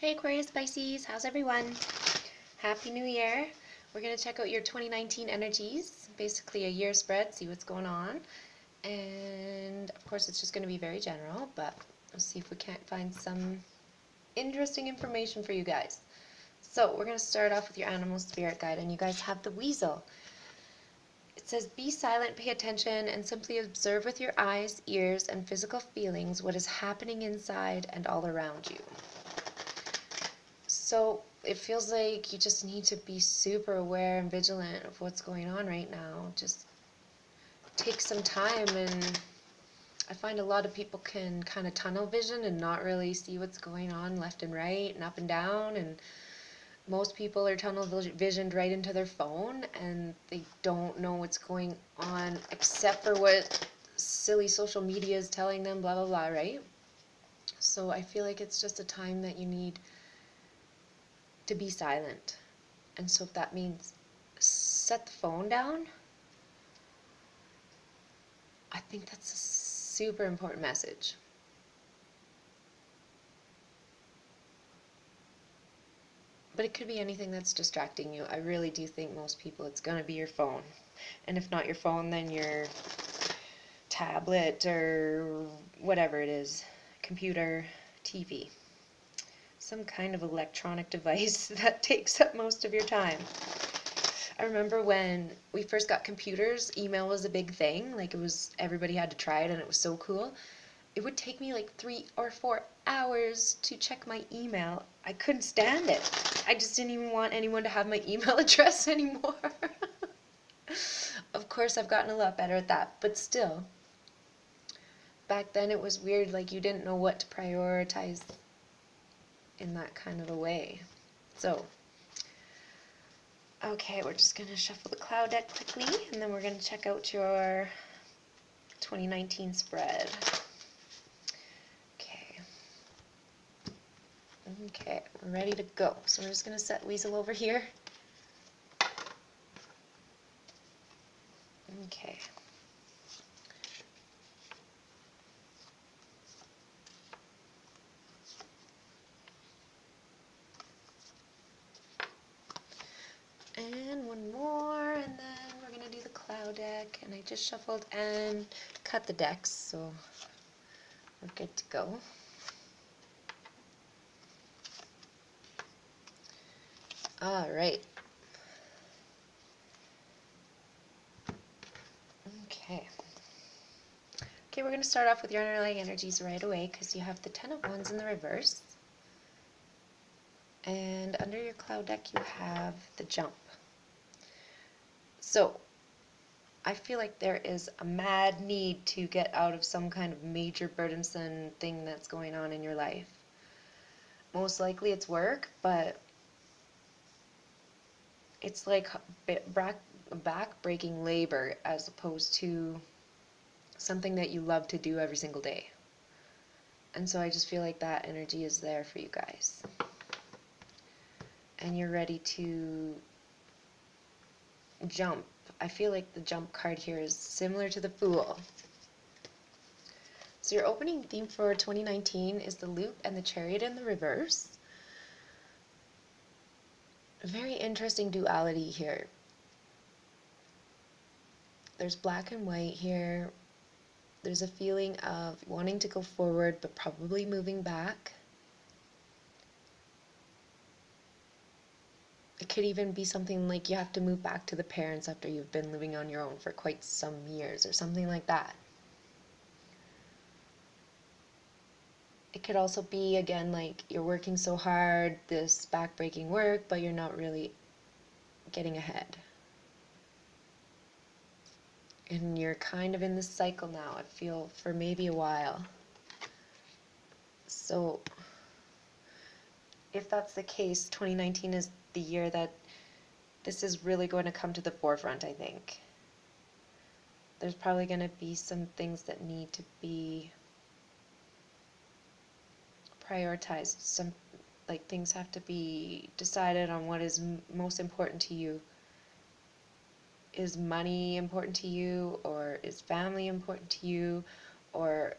Hey Aquarius, Pisces, how's everyone? Happy New Year. We're going to check out your 2019 energies, basically a year spread, see what's going on. And of course it's just going to be very general, but we'll see if we can't find some interesting information for you guys. So we're going to start off with your animal spirit guide, and you guys have the weasel. It says, be silent, pay attention, and simply observe with your eyes, ears, and physical feelings what is happening inside and all around you. So it feels like you just need to be super aware and vigilant of what's going on right now. Just take some time, and I find a lot of people can kind of tunnel vision and not really see what's going on left and right and up and down, and most people are tunnel visioned right into their phone and they don't know what's going on except for what silly social media is telling them, blah blah blah, right? So I feel like it's just a time that you need to be silent. And so if that means set the phone down, I think that's a super important message. But it could be anything that's distracting you. I really do think most people it's going to be your phone. And if not your phone, then your tablet or whatever it is, computer, TV. Some kind of electronic device that takes up most of your time. I remember when we first got computers, email was a big thing. Like, it was, everybody had to try it and it was so cool. It would take me like 3 or 4 hours to check my email. I couldn't stand it. I just didn't even want anyone to have my email address anymore. Of course, I've gotten a lot better at that, but still. Back then it was weird, like you didn't know what to prioritize in that kind of a way. So, okay, we're just going to shuffle the cloud deck quickly, and then we're going to check out your 2019 spread. Okay, we're ready to go. So we're just going to set Weasel over here. Okay. And one more, and then we're going to do the cloud deck. And I just shuffled and cut the decks, so we're good to go. Alright. Okay. Okay, we're going to start off with your underlying energies right away, because you have the Ten of Wands in the reverse. And under your cloud deck you have the Jump. So, I feel like there is a mad need to get out of some kind of major burdensome thing that's going on in your life. Most likely it's work, but it's like back-breaking labor as opposed to something that you love to do every single day. And so I just feel like that energy is there for you guys. And you're ready to jump. I feel like the Jump card here is similar to the Fool. So your opening theme for 2019 is the Loop and the Chariot in the reverse. A very interesting duality here. There's black and white here. There's a feeling of wanting to go forward but probably moving back. It could even be something like you have to move back to the parents after you've been living on your own for quite some years or something like that. It could also be, again, like you're working so hard, this back-breaking work, but you're not really getting ahead. And you're kind of in this cycle now, I feel, for maybe a while. So if that's the case, 2019 is the year that this is really going to come to the forefront, I think. There's probably going to be some things that need to be prioritized. Some, like, things have to be decided on what is most important to you. Is money important to you, or is family important to you, or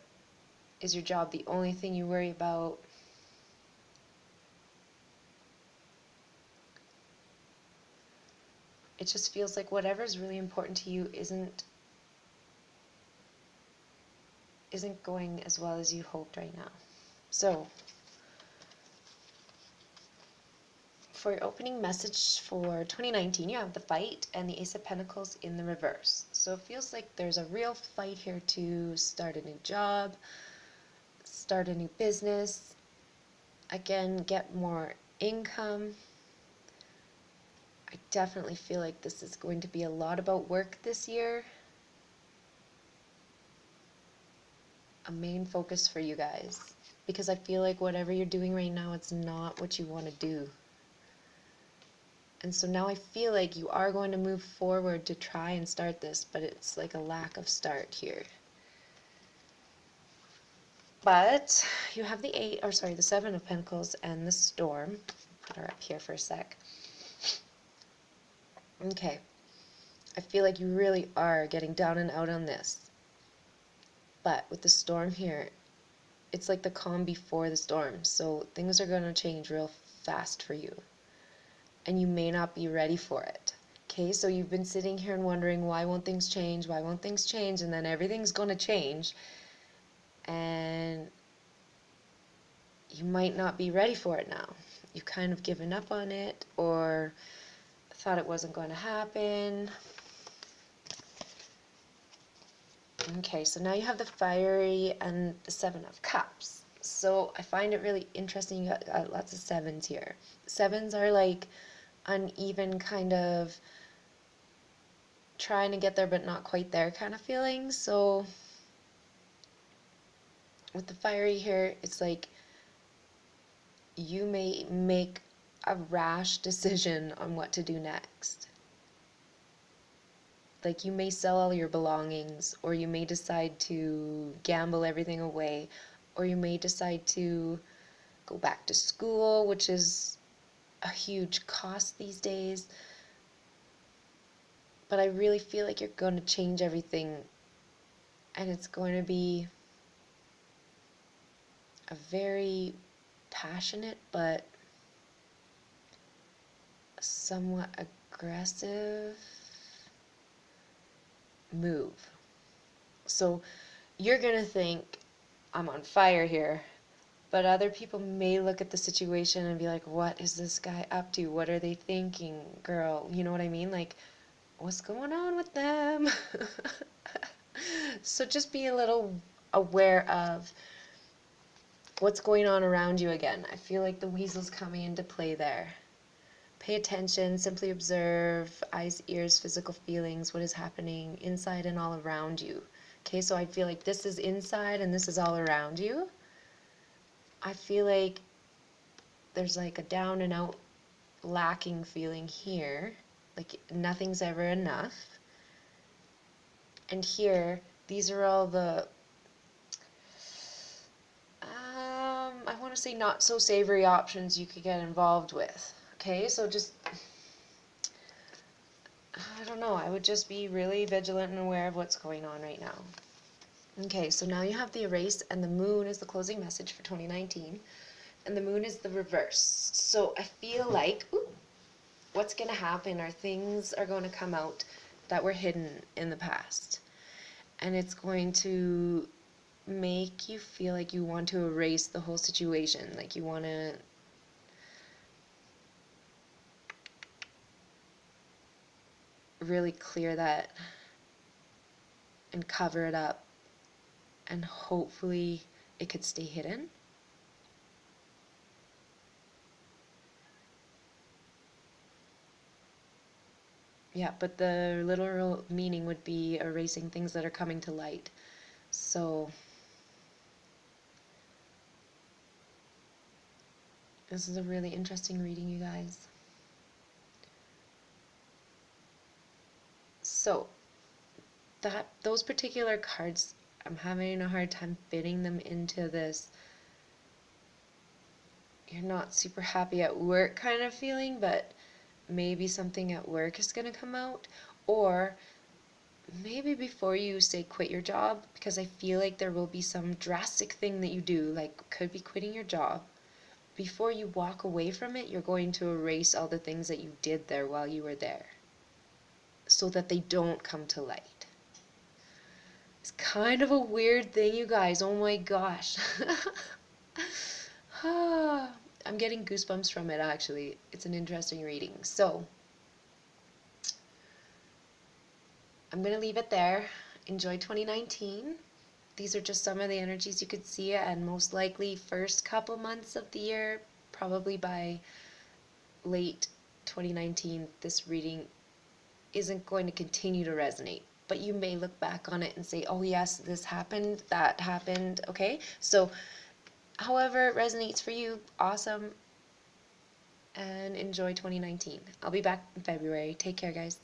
is your job the only thing you worry about? it just feels like whatever's really important to you isn't going as well as you hoped right now. So, for your opening message for 2019, you have the Fight and the Ace of Pentacles in the reverse. So it feels like there's a real fight here to start a new job, start a new business, again, get more income. I definitely feel like this is going to be a lot about work this year. A main focus for you guys. Because I feel like whatever you're doing right now, it's not what you want to do. And so now I feel like you are going to move forward to try and start this, but it's like a lack of start here. But you have the Seven of Pentacles and the Storm. Put her up here for a sec. Okay. I feel like you really are getting down and out on this. But with the Storm here, it's like the calm before the storm. So things are going to change real fast for you. And you may not be ready for it. Okay, so you've been sitting here and wondering, why won't things change? Why won't things change? And then everything's going to change. And you might not be ready for it now. You've kind of given up on it, or thought it wasn't going to happen. Okay, so now you have the Fiery and the Seven of Cups. So I find it really interesting. You got lots of sevens here. Sevens are like uneven, kind of trying to get there but not quite there kind of feeling. So with the Fiery here, it's like you may make a rash decision on what to do next. Like you may sell all your belongings, or you may decide to gamble everything away, or you may decide to go back to school, which is a huge cost these days. But I really feel like you're going to change everything, and it's going to be a very passionate but somewhat aggressive move. So you're going to think, I'm on fire here. But other people may look at the situation and be like, what is this guy up to? What are they thinking, girl? You know what I mean? Like, what's going on with them? So just be a little aware of what's going on around you again. I feel like the weasel's coming into play there. Pay attention, simply observe, eyes, ears, physical feelings, what is happening inside and all around you. Okay, so I feel like this is inside and this is all around you. I feel like there's like a down and out lacking feeling here. Like nothing's ever enough. And here, these are all the, I want to say not so savory options you could get involved with. Okay, so just, I don't know, I would just be really vigilant and aware of what's going on right now. Okay, so now you have the Erase, and the Moon is the closing message for 2019, and the Moon is the reverse. So I feel like, what's going to happen are things are going to come out that were hidden in the past, and it's going to make you feel like you want to erase the whole situation, like you want to really clear that and cover it up, and hopefully it could stay hidden. Yeah, but the literal meaning would be erasing things that are coming to light. So this is a really interesting reading, you guys. So those particular cards, I'm having a hard time fitting them into this you're not super happy at work kind of feeling, but maybe something at work is going to come out. Or maybe before you say quit your job, because I feel like there will be some drastic thing that you do, like could be quitting your job. Before you walk away from it, you're going to erase all the things that you did there while you were there. so that they don't come to light. It's kind of a weird thing, you guys. Oh my gosh. I'm getting goosebumps from it, actually. It's an interesting reading. So, I'm going to leave it there. Enjoy 2019. These are just some of the energies you could see, and most likely first couple months of the year, probably by late 2019, this reading isn't going to continue to resonate. But you may look back on it and say, oh yes, this happened, that happened, okay? So, however it resonates for you, awesome, and enjoy 2019. I'll be back in February. Take care, guys.